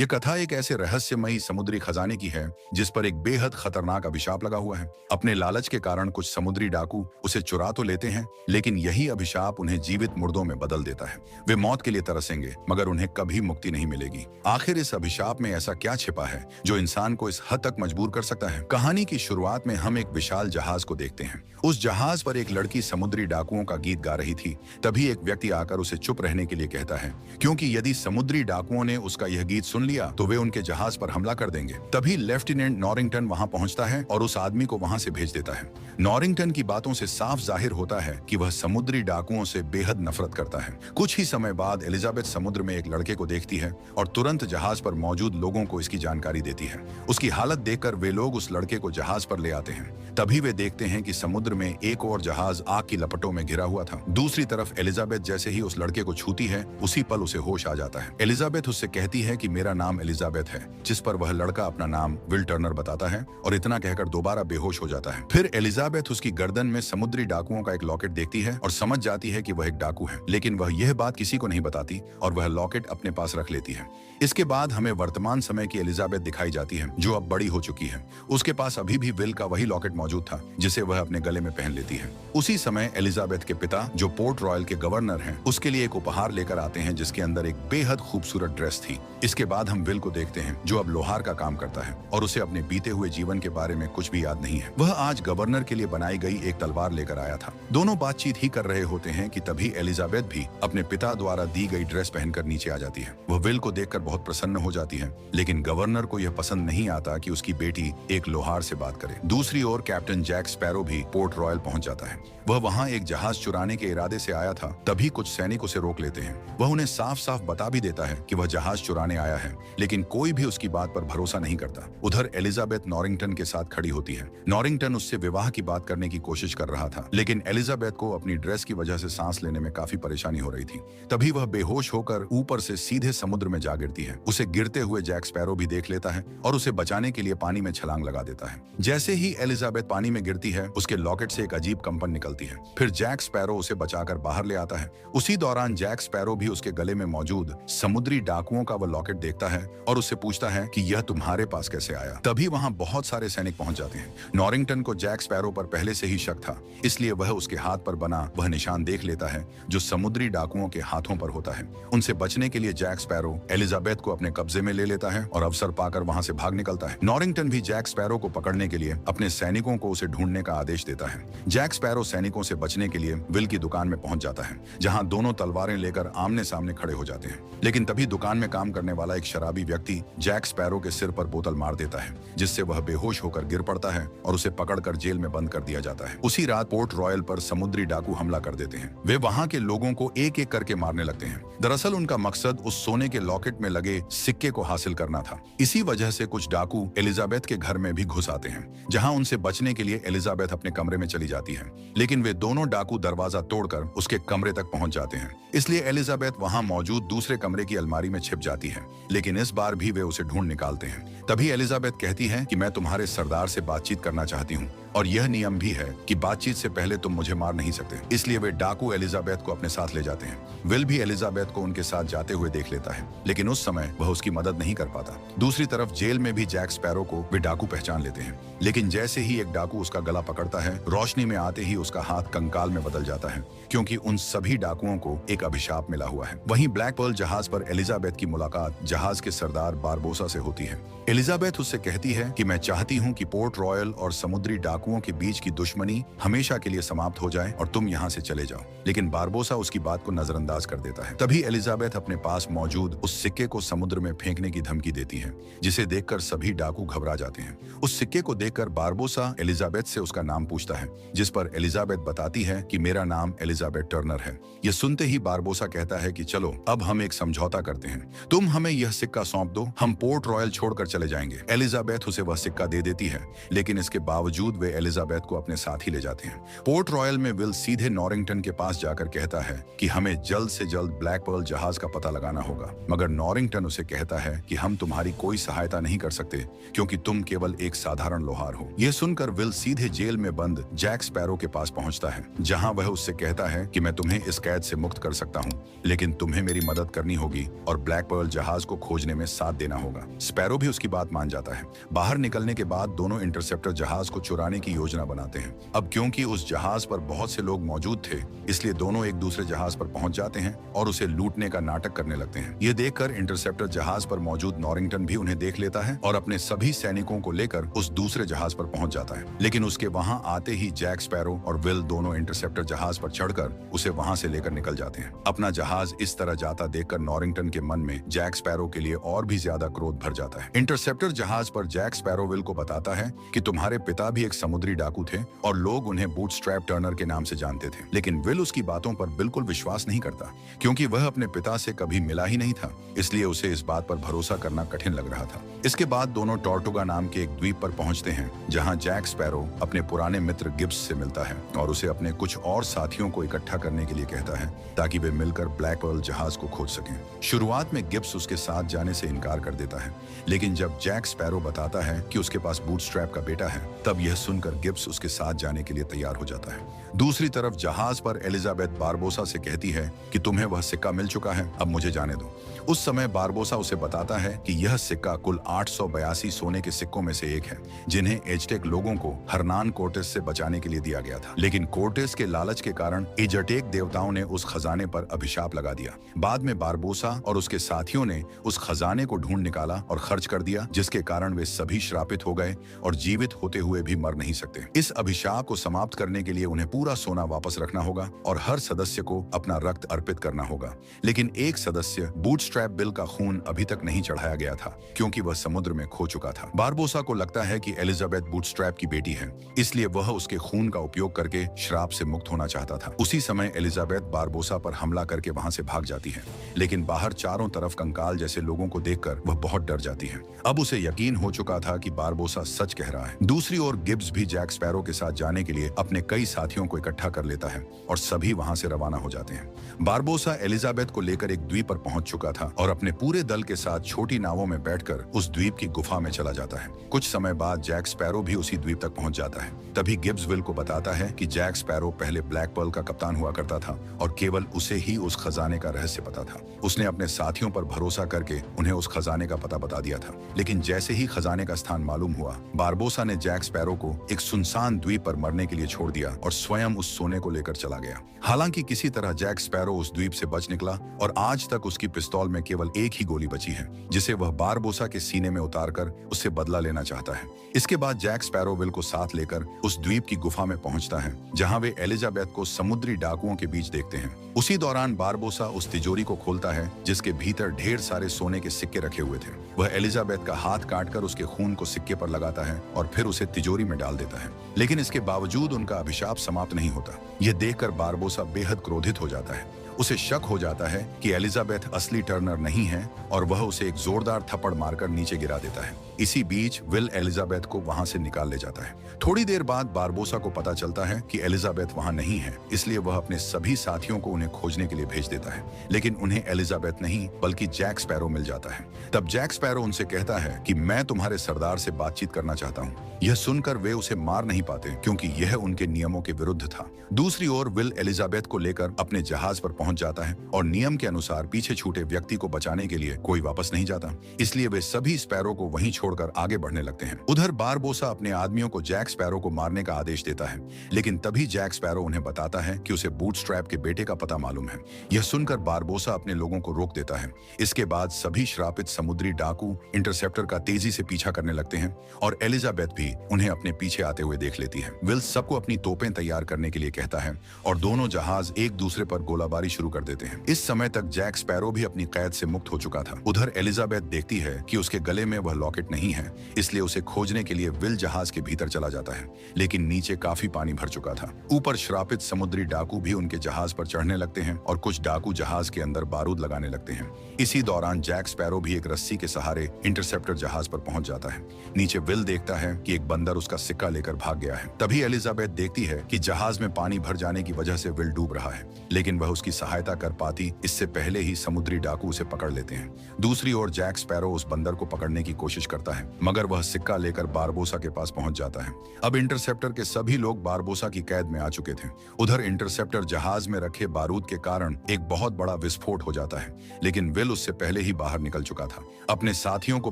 ये कथा एक ऐसे रहस्यमयी समुद्री खजाने की है जिस पर एक बेहद खतरनाक अभिशाप लगा हुआ है। अपने लालच के कारण कुछ समुद्री डाकू उसे चुरा तो लेते हैं, लेकिन यही अभिशाप उन्हें जीवित मुर्दों में बदल देता है। वे मौत के लिए तरसेंगे, मगर उन्हें कभी मुक्ति नहीं मिलेगी। आखिर इस अभिशाप में ऐसा क्या छिपा है जो इंसान को इस हद तक मजबूर कर सकता है? कहानी की शुरुआत में हम एक विशाल जहाज को देखते हैं। उस जहाज पर एक लड़की समुद्री डाकुओं का गीत गा रही थी। तभी एक व्यक्ति आकर उसे चुप रहने के लिए कहता है, क्योंकि यदि समुद्री डाकुओं ने उसका यह गीत सुन लिया तो वे उनके जहाज पर हमला कर देंगे। तभी लेफ्टिनेंट नॉरिंगटन वहां पहुंचता है और उस आदमी को वहां से भेज देता है। नॉरिंगटन की बातों से साफ जाहिर होता है कि वह समुद्री डाकुओं से बेहद नफरत करता है। कुछ ही समय बाद एलिजाबेथ समुद्र में एक लड़के को देखती है और तुरंत जहाज पर मौजूद लोगों को इसकी जानकारी देती है। उसकी हालत देखकर वे लोग उस लड़के को जहाज पर ले आते हैं। तभी वे देखते हैं कि समुद्र में एक और जहाज आग की लपटों में घिरा हुआ था। दूसरी तरफ एलिजाबेथ जैसे ही उस लड़के को छूती है, उसी पल उसे होश आ जाता है। एलिजाबेथ उससे कहती है कि मेरा नाम एलिजाबेथ है, जिस पर वह लड़का अपना नाम विल टर्नर बताता है और इतना कहकर दोबारा बेहोश हो जाता है। फिर एलिजाबेथ उसकी गर्दन में समुद्री डाकुओं का एक लॉकेट देखती है और समझ जाती है कि वह एक डाकू है, लेकिन वह यह बात किसी को नहीं बताती और वह लॉकेट अपने पास रख लेती है। इसके बाद हमें वर्तमान समय की एलिजाबेथ दिखाई जाती है, जो अब बड़ी हो चुकी है। उसके पास अभी भी विल का वही लॉकेट मौजूद था, जिसे वह अपने गले में पहन लेती है। उसी समय एलिजाबेथ के पिता, जो पोर्ट रॉयल के गवर्नर हैं, उसके लिए एक उपहार लेकर आते हैं, जिसके अंदर एक बेहद खूबसूरत ड्रेस थी। इसके बाद हम विल को देखते हैं, जो अब लोहार का काम करता है और उसे अपने बीते हुए जीवन के बारे में कुछ भी याद नहीं है। वह आज गवर्नर के लिए बनाई गई एक तलवार लेकर आया था। दोनों बातचीत ही कर रहे होते हैं कि तभी एलिजाबेथ भी अपने पिता द्वारा दी गई ड्रेस पहनकर नीचे आ जाती है। वह विल को देखकर बहुत प्रसन्न हो जाती है, लेकिन गवर्नर को यह पसंद नहीं आता कि उसकी बेटी एक लोहार से बात करे। दूसरी ओर कैप्टन जैक स्पैरो भी पोर्ट रॉयल पहुंच जाता है। वह वहां एक जहाज चुराने के इरादे से आया था। तभी कुछ सैनिक उसे रोक लेते हैं। वह उन्हें साफ साफ बता भी देता है कि वह जहाज चुराने आया है, लेकिन कोई भी उसकी बात पर भरोसा नहीं करता। उधर एलिजाबेथ नॉरिंगटन के साथ खड़ी होती है। नॉरिंगटन उससे विवाह की बात करने की कोशिश कर रहा था, लेकिन एलिजाबेथ को अपनी ड्रेस की वजह से सांस लेने में काफी परेशानी हो रही थी। तभी वह बेहोश होकर ऊपर से सीधे समुद्र में जा गिरती है। उसे गिरते हुए जैक स्पैरो भी देख लेता है और उसे बचाने के लिए पानी में छलांग लगा देता है। जैसे ही एलिजाबेथ पानी में गिरती है, उसके लॉकेट से एक अजीब कंपन निकलती है। फिर जैक स्पैरो उसे बचाकर बाहर ले आता है। उसी दौरान जैक स्पैरो भी उसके गले में मौजूद समुद्री डाकुओं का वह लॉकेट देखता है और उससे पूछता है कि यह तुम्हारे पास कैसे आया। तभी वहां बहुत सारे सैनिक पहुंच जाते हैं। नॉरिंगटन को जैक स्पैरो पर पहले से ही शक था, इसलिए वह उसके हाथ पर बना वह निशान देख लेता है जो समुद्री डाकुओं के हाथों पर होता है। उनसे बचने के लिए जैक स्पैरो एलिजाबेथ को अपने कब्जे में ले लेता है और अवसर पाकर वहां से भाग निकलता है। नॉरिंगटन भी जैक स्पैरो को पकड़ने के लिए अपने सैनिकों को उसे ढूंढने का आदेश देता है। जैक स्पैरो सैनिकों से बचने के लिए विल की दुकान में पहुंच जाता है, जहां दोनों तलवारें लेकर आमने सामने खड़े हो जाते हैं। लेकिन तभी दुकान में काम करने वाला एक शराबी व्यक्ति जैक स्पैरो के सिर पर बोतल मार देता है, जिससे वह बेहोश होकर गिर पड़ता है और उसे पकड़कर जेल में बंद कर दिया जाता है। उसी रात पोर्ट रॉयल पर समुद्री डाकू हमला कर देते हैं। वे वहां के लोगों को एक एक करके मारने लगते हैं। दरअसल उनका मकसद उस सोने के लॉकेट में लगे सिक्के को हासिल करना था। इसी वजह से कुछ डाकू एलिजाबेथ के घर में भी घुस आते हैं, जहां उनसे बचने के लिए एलिजाबेथ अपने कमरे में चली जाती है। लेकिन वे दोनों डाकू दरवाजा तोड़कर उसके कमरे तक पहुंच जाते हैं। इसलिए एलिजाबेथ वहां मौजूद दूसरे कमरे की अलमारी में छिप जाती है, लेकिन इस बार भी वे उसे ढूंढ निकालते हैं। तभी एलिजाबेथ कहती है कि मैं तुम्हारे सरदार से बातचीत करना चाहती हूँ और यह नियम भी है कि बातचीत से पहले तुम मुझे मार नहीं सकते। इसलिए वे डाकू एलिजाबेथ को अपने साथ ले जाते हैं। विल भी एलिजाबेथ को उनके साथ जाते हुए देख लेता है, लेकिन उस समय वह उसकी मदद नहीं कर पाता। दूसरी तरफ जेल में भी जैक स्पैरो को वे डाकू पहचान लेते हैं, लेकिन जैसे ही एक डाकू उसका गला पकड़ता है, रोशनी में आते ही उसका हाथ कंकाल में बदल जाता है, क्योंकि उन सभी डाकुओं को एक अभिशाप मिला हुआ है। वहीं ब्लैक पर्ल जहाज पर एलिजाबेथ की मुलाकात जहाज के सरदार बारबोसा से होती है। एलिजाबेथ उससे कहती है कि मैं चाहती हूँ कि पोर्ट रॉयल और समुद्री डाकुओं के बीच की दुश्मनी हमेशा के लिए समाप्त हो जाए और तुम यहाँ से चले जाओ। लेकिन बारबोसा उसकी बात को नजरअंदाज कर देता है। तभी एलिजाबेथ अपने पास मौजूद उस सिक्के को समुद्र में फेंकने की धमकी देती है, जिसे देखकर सभी डाकू घबरा जाते हैं। उस सिक्के को देखकर बारबोसा एलिजाबेथ से उसका नाम पूछता है, जिस पर एलिजाबेथ बताती है कि मेरा नाम एलिजाबेथ टर्नर है। यह सुनते ही बारबोसा कहता है कि चलो अब हम एक समझौता करते हैं, तुम हमें यह सिक्का सौंप दो, हम पोर्ट रॉयल छोड़कर चले जाएंगे। एलिजाबेथ उसे वह सिक्का दे देती है, लेकिन इसके बावजूद वे वे एलिजाबेथ को अपने साथ ही ले जाते हैं। पोर्ट रॉयल में विल सीधे नॉरिंगटन के पास जाकर कहता है कि हमें जल्द से जल्द ब्लैक पर्ल जहाज का पता लगाना होगा, मगर नॉरिंगटन उसे कहता है कि हम तुम्हारी कोई सहायता नहीं कर सकते क्योंकि तुम केवल एक साधारण लोहार हो। यह सुनकर विल सीधे जेल में बंद जैक स्पैरो के पास पहुंचता है, जहां वह उससे कहता है कि मैं तुम्हें इस कैद से मुक्त कर सकता हूं, लेकिन तुम्हें मेरी मदद करनी होगी और ब्लैक पर्ल जहाज को खोजने में साथ देना होगा। स्पैरो भी उसकी बात मान जाता है। बाहर निकलने के बाद दोनों इंटरसेप्टर जहाज को चुराने की योजना बनाते हैं। अब क्योंकि उस जहाज पर बहुत से लोग मौजूद थे, इसलिए दोनों एक दूसरे जहाज पर पहुंच जाते हैं और उसे लूटने का नाटक करने लगते हैं। ये देखकर इंटरसेप्टर जहाज पर मौजूद नॉरिंगटन भी उन्हें देख लेता है और अपने सभी सैनिकों को लेकर उस दूसरे जहाज पर पहुंच जाता है। लेकिन उसके वहां आते ही जैक स्पैरो और विल दोनों इंटरसेप्टर जहाज पर चढ़कर उसे वहां से लेकर निकल जाते हैं। अपना जहाज इस तरह जाता देखकर नॉरिंगटन के मन में जैक स्पैरो के लिए और भी ज्यादा क्रोध भर जाता है। इंटरसेप्टर जहाज पर जैक स्पैरो विल को बताता है कि तुम्हारे पिता भी एक समुद्री डाकू थे और लोग उन्हें बूटस्ट्रैप टर्नर के नाम से जानते थे। लेकिन विल उसकी बातों पर बिल्कुल विश्वास नहीं करता क्योंकि वह अपने पिता से कभी मिला ही नहीं था, इसलिए उसे इस बात पर भरोसा करना कठिन लग रहा था। इसके बाद दोनों टॉर्टुगा नाम के एक द्वीप पर पहुंचते हैं, जहां जैक स्पैरो अपने पुराने मित्र गिब्स से मिलता है और उसे अपने कुछ और साथियों को इकट्ठा करने के लिए कहता है ताकि वे मिलकर ब्लैक पर्ल जहाज को खोज सकें। शुरुआत में गिब्स उसके साथ जाने से इनकार कर देता है, लेकिन जब जैक स्पैरो बताता है कि उसके पास बूटस्ट्रैप का बेटा है, तब यह सुनकर गिब्स उसके साथ जाने के लिए तैयार हो जाता है। दूसरी तरफ जहाज पर एलिजाबेथ बारबोसा से कहती है कि तुम्हें वह सिक्का मिल चुका है, अब मुझे जाने दो। उस समय बारबोसा उसे बताता है कि यह सिक्का कुल 882 सोने के सिक्कों में से एक है, जिन्हें एजटेक लोगों को हरनान कोर्टेस से बचाने के लिए दिया गया था। लेकिन कोर्टेस के लालच के कारण एजटेक देवताओं ने उस खजाने पर अभिशाप लगा दिया। बाद में बारबोसा और उसके साथियों ने उस खजाने को ढूंढ निकाला और खर्च कर दिया, जिसके कारण वे सभी श्रापित हो गए और जीवित होते हुए भी मर नहीं सकते। इस अभिशाप को समाप्त करने के लिए उन्हें पूरा सोना वापस रखना होगा और हर सदस्य को अपना रक्त अर्पित करना होगा। लेकिन एक सदस्य बूटस्ट्रैप बिल का खून अभी तक नहीं चढ़ाया गया था क्योंकि वह समुद्र में खो चुका था। बारबोसा को लगता है कि एलिजाबेथ बूटस्ट्रैप की बेटी है, इसलिए वह उसके खून का उपयोग करके श्राप से मुक्त होना चाहता था। उसी समय एलिजाबेथ बारबोसा पर हमला करके वहां से भाग जाती है, लेकिन बाहर चारों तरफ कंकाल जैसे लोगों को देखकर वह बहुत डर जाती है। अब उसे यकीन हो चुका था कि बारबोसा सच कह रहा है। दूसरी ओर गिब्स भी जैक स्पैरो के साथ जाने के लिए अपने कई साथियों को इकट्ठा कर लेता है और सभी वहां से रवाना हो जाते हैं। बारबोसा एलिजाबेथ को लेकर एक द्वीप पर पहुंच चुका था और अपने पूरे दल के साथ छोटी नावों में बैठकर उस द्वीप की गुफा में चला जाता है। कुछ समय बाद जैक स्पैरो भी उसी द्वीप तक पहुंच जाता है। तभी गिब्स विल को बताता है कि जैक स्पैरो पहले ब्लैक पर्ल का कप्तान हुआ करता था और केवल उसे ही उस खजाने का रहस्य पता था। उसने अपने साथियों पर भरोसा करके उन्हें उस खजाने का पता बता दिया था। लेकिन जैसे ही खजाने का स्थान मालूम हुआ, बारबोसा ने जैक स्पैरो को एक सुनसान द्वीप पर मरने के लिए छोड़ दिया और स्वयं उस सोने को लेकर चला गया। हालांकि किसी तरह जैक स्पैरो उस द्वीप से बच निकला और आज तक उसकी पिस्तौल में केवल एक ही गोली बची है, जिसे वह बारबोसा के सीने में उतारकर उससे बदला लेना चाहता है। इसके बाद जैक स्पैरो विल को साथ लेकर उस द्वीप की गुफा में पहुंचता है, जहां वे एलिजाबेथ को समुद्री डाकुओं के बीच देखते हैं। उसी दौरान बारबोसा उस तिजोरी को खोलता है जिसके भीतर ढेर सारे सोने के सिक्के रखे हुए थे। वह एलिजाबेथ का हाथ काटकर उसके खून को सिक्के पर लगाता है और फिर उसे तिजोरी में डाल देता है। लेकिन इसके बावजूद उनका अभिशाप समाप्त नहीं होता। यह देखकर बारबोसा बेहद क्रोधित हो जाता है। उसे शक हो जाता है कि एलिजाबेथ असली टर्नर नहीं है और वह उसे एक जोरदार थप्पड़ मारकर नीचे गिरा देता है। इसी बीच विल एलिजाबेथ को वहां से निकाल ले जाता है। थोड़ी देर बाद बारबोसा को पता चलता है कि एलिजाबेथ वहां नहीं है, इसलिए वह अपने सभी साथियों को उन्हें खोजने के लिए भेज देता है। लेकिन उन्हें एलिजाबेथ नहीं बल्कि जैक स्पैरो मिल जाता है। तब जैक स्पैरो उनसे कहता है कि मैं तुम्हारे सरदार से बातचीत करना चाहता हूँ। यह सुनकर वे उसे मार नहीं पाते क्योंकि यह उनके नियमों के विरुद्ध था। दूसरी ओर विल एलिजाबेथ को लेकर अपने जहाज पर पहुंच जाता है और नियम के अनुसार पीछे छूटे व्यक्ति को बचाने के लिए कोई वापस नहीं जाता, इसलिए वे सभी स्पैरो को वहीं छोड़कर आगे बढ़ने लगते हैं। उधर बारबोसा अपने आदमियों को जैक स्पैरो को मारने का आदेश देता है, लेकिन तभी जैक स्पैरो उन्हें बताता है कि उसे बूटस्ट्रैप के बेटे का पता मालूम है। यह सुनकर बारबोसा अपने लोगों को रोक देता है। इसके बाद सभी श्रापित समुद्री डाकू इंटरसेप्टर का तेजी से पीछा करने लगते हैं और एलिजाबेथ भी उन्हें अपने पीछे आते हुए देख लेती है। विल सबको अपनी तोपें तैयार करने के लिए कहता है और दोनों जहाज एक दूसरे पर गोलाबारी शुरू कर देते हैं। इस समय तक जैक स्पैरो भी अपनी कैद से मुक्त हो चुका था। उधर एलिजाबेथ देखती है कि उसके गले में वह लॉकेट नहीं है, इसलिए उसे खोजने के लिए विल जहाज के भीतर चला जाता है, लेकिन नीचे काफी पानी भर चुका था। ऊपर श्रापित समुद्री डाकू भी उनके जहाज पर चढ़ने लगते हैं और कुछ डाकू जहाज के अंदर बारूद लगाने लगते हैं। इसी दौरान जैक स्पैरो भी एक रस्सी के सहारे इंटरसेप्टर जहाज पर पहुंच जाता है। नीचे विल देखता है कि एक बंदर उसका सिक्का लेकर भाग गया है। तभी एलिजाबेथ देखती है कि जहाज में पानी भर जाने की वजह से विल डूब रहा है, लेकिन वह उसकी सहायता कर पाती इससे पहले ही समुद्री डाकू उसे पकड़ लेते हैं। दूसरी ओर जैक स्पैरो उस बंदर को पकड़ने की कोशिश करता है, मगर वह सिक्का लेकर बारबोसा के पास पहुंच जाता है। अब इंटरसेप्टर के सभी लोग बारबोसा की कैद में आ चुके थे। उधर इंटरसेप्टर जहाज में रखे बारूद के कारण एक बहुत बड़ा विस्फोट हो जाता है, लेकिन विल उससे पहले ही बाहर निकल चुका था। अपने साथियों को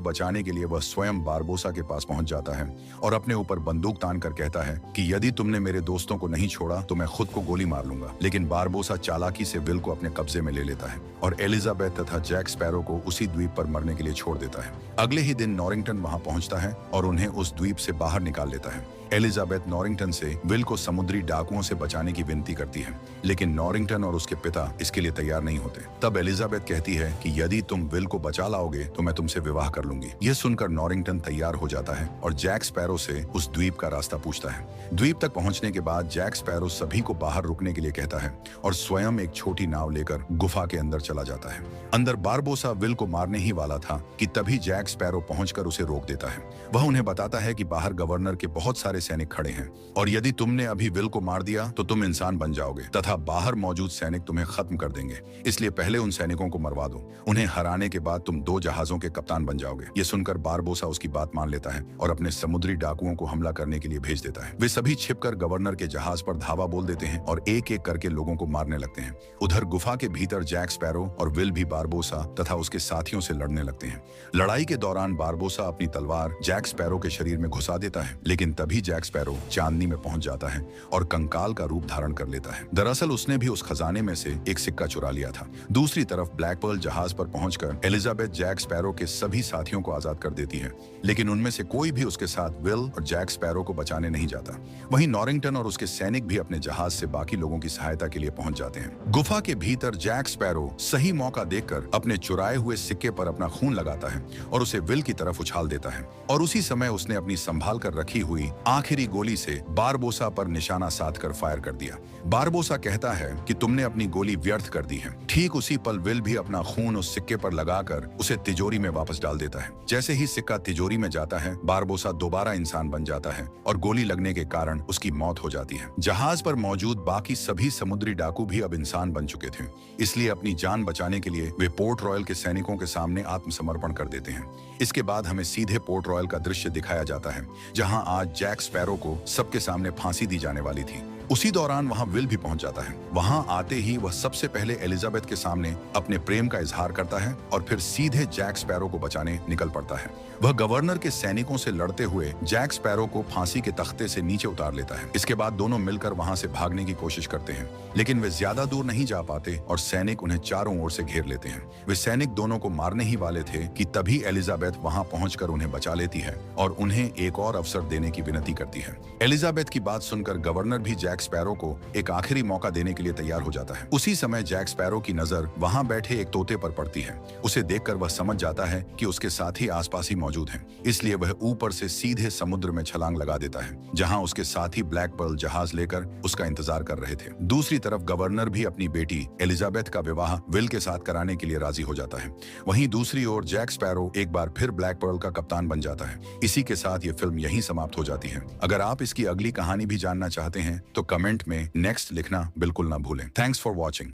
बचाने के लिए वह स्वयं बारबोसा के पास पहुंच जाता है और अपने ऊपर बंदूक तानकर कहता है कि यदि तुमने मेरे दोस्तों को नहीं छोड़ा तो मैं खुद को गोली मार लूंगा। लेकिन बारबोसा चालाकी से विल को अपने कब्जे में ले लेता है और एलिजाबेथ तथा जैक स्पैरो को उसी द्वीप पर मरने के लिए छोड़ देता है। अगले ही दिन नॉरिंगटन वहां पहुंचता है और उन्हें उस द्वीप से बाहर निकाल लेता है। एलिजाबेथ नॉरिंगटन से विल को समुद्री डाकुओं से बचाने की विनती करती है, लेकिन नॉरिंगटन और उसके पिता इसके लिए तैयार नहीं होते। तब एलिजाबेथ कहती है कि यदि तुम विल को बचा लाओगे तो मैं तुमसे विवाह कर लूंगी। यह सुनकर नॉरिंगटन तैयार हो जाता है और जैक स्पैरो से उस द्वीप का रास्ता पूछता है। द्वीप तक पहुंचने के बाद जैक स्पैरो सभी को बाहर रुकने के लिए कहता है और स्वयं एक छोटी नाव लेकर गुफा के अंदर चला जाता है। अंदर बारबोसा विल को मारने ही वाला था कि तभी जैक स्पैरो पहुंचकर उसे रोक देता है। वह उन्हें बताता है कि बाहर गवर्नर के बहुत सारे सैनिक खड़े हैं और यदि तुमने अभी विल को मार दिया तो तुम इंसान बन जाओगे तथा बाहर मौजूद सैनिक तुम्हें खत्म कर देंगे, इसलिए पहले उन सैनिकों को मरवा दो। उन्हें हराने के बाद तुम 2 जहाजों के कप्तान बन जाओगे। ये सुनकर बारबोसा उसकी बात मान लेता है और अपने समुद्री डाकुओं को हमला करने के लिए भेज देता है। वे सभी छिपकर गवर्नर के जहाज पर धावा बोल देते हैं और एक एक करके लोगों को मारने लगते हैं। उधर गुफा के भीतर जैक स्पैरो और विल भी बारबोसा तथा उसके साथियों से लड़ने लगते हैं। लड़ाई के दौरान बारबोसा अपनी तलवार जैक स्पैरो के शरीर में घुसा देता है, लेकिन तभी जैक स्पैरो चांदनी में पहुंच जाता है और कंकाल का रूप धारण कर लेता है। दरअसल उसने भी उस खजाने में से एक सिक्का चुरा लिया था। दूसरी तरफ ब्लैक पर्ल जहाज पर पहुंचकर एलिजाबेथ जैक स्पैरो के सभी साथियों को आजाद कर देती है, लेकिन उनमें से कोई भी उसके साथ विल और जैक स्पैरो को बचाने नहीं जाता। वहीं नॉरिंगटन और उसके सैनिक भी अपने जहाज से बाकी लोगों की सहायता के लिए पहुंच जाते हैं। गुफा के भीतर जैक स्पैरो सही मौका देखकर अपने चुराए हुए सिक्के पर अपना खून लगाता है और उसे विल की तरफ उछाल देता है और उसी समय उसने अपनी संभाल कर रखी हुई आखिरी गोली से बारबोसा पर निशाना साधकर फायर कर दिया। बारबोसा कहता है कि तुमने अपनी गोली व्यर्थ कर दी है। ठीक उसी पल विल भी अपना खून उस सिक्के पर लगाकर उसे तिजोरी में वापस डाल देता है। जैसे ही सिक्का तिजोरी में जाता है, बारबोसा दोबारा इंसान बन जाता है और गोली लगने के कारण उसकी मौत हो जाती है। जहाज पर मौजूद बाकी सभी समुद्री डाकू भी अब इंसान बन चुके थे, इसलिए अपनी जान बचाने के लिए वे पोर्ट रॉयल के सैनिकों के सामने आत्मसमर्पण कर देते हैं। इसके बाद हमें सीधे पोर्ट रॉयल का दृश्य दिखाया जाता है, जहां आज जैक स्पैरो को सबके सामने फांसी दी जाने वाली थी। उसी दौरान वहां विल भी पहुंच जाता है। वहां आते ही वह सबसे पहले एलिजाबेथ के सामने अपने प्रेम का इजहार करता है और फिर सीधे जैक स्पैरो को बचाने निकल पड़ता है। वह गवर्नर के सैनिकों से लड़ते हुए जैक स्पैरो को फांसी के तख्ते से नीचे उतार लेता है। इसके बाद दोनों मिलकर वहां से भागने की कोशिश करते हैं, लेकिन वे ज्यादा दूर नहीं जा पाते और सैनिक उन्हें चारों ओर से घेर लेते हैं। वे सैनिक दोनों को मारने ही वाले थे कि तभी एलिजाबेथ वहां पहुंचकर उन्हें बचा लेती है और उन्हें एक और अवसर देने की विनती करती है। एलिजाबेथ की बात सुनकर गवर्नर भी जैक स्पैरो को एक आखिरी मौका देने के लिए तैयार हो जाता है। उसी समय जैक स्पैरो की नजर वहां बैठे एक तोते पर पड़ती है। उसे देखकर वह समझ जाता है कि उसके साथी आसपास ही मौजूद हैं, इसलिए वह ऊपर से सीधे समुद्र में छलांग लगा देता है, जहां उसके साथी ब्लैक पर्ल जहाज लेकर उसका इंतजार कर रहे थे। दूसरी तरफ गवर्नर भी अपनी बेटी एलिजाबेथ का विवाह विल के साथ कराने के लिए राजी हो जाता है। वहीं दूसरी ओर जैक स्पैरो एक बार फिर ब्लैक पर्ल का कप्तान बन जाता है। इसी के साथ ये फिल्म यहीं समाप्त हो जाती है। अगर आप इसकी अगली कहानी भी जानना चाहते हैं तो कमेंट में नेक्स्ट लिखना बिल्कुल ना भूलें। Thanks for watching.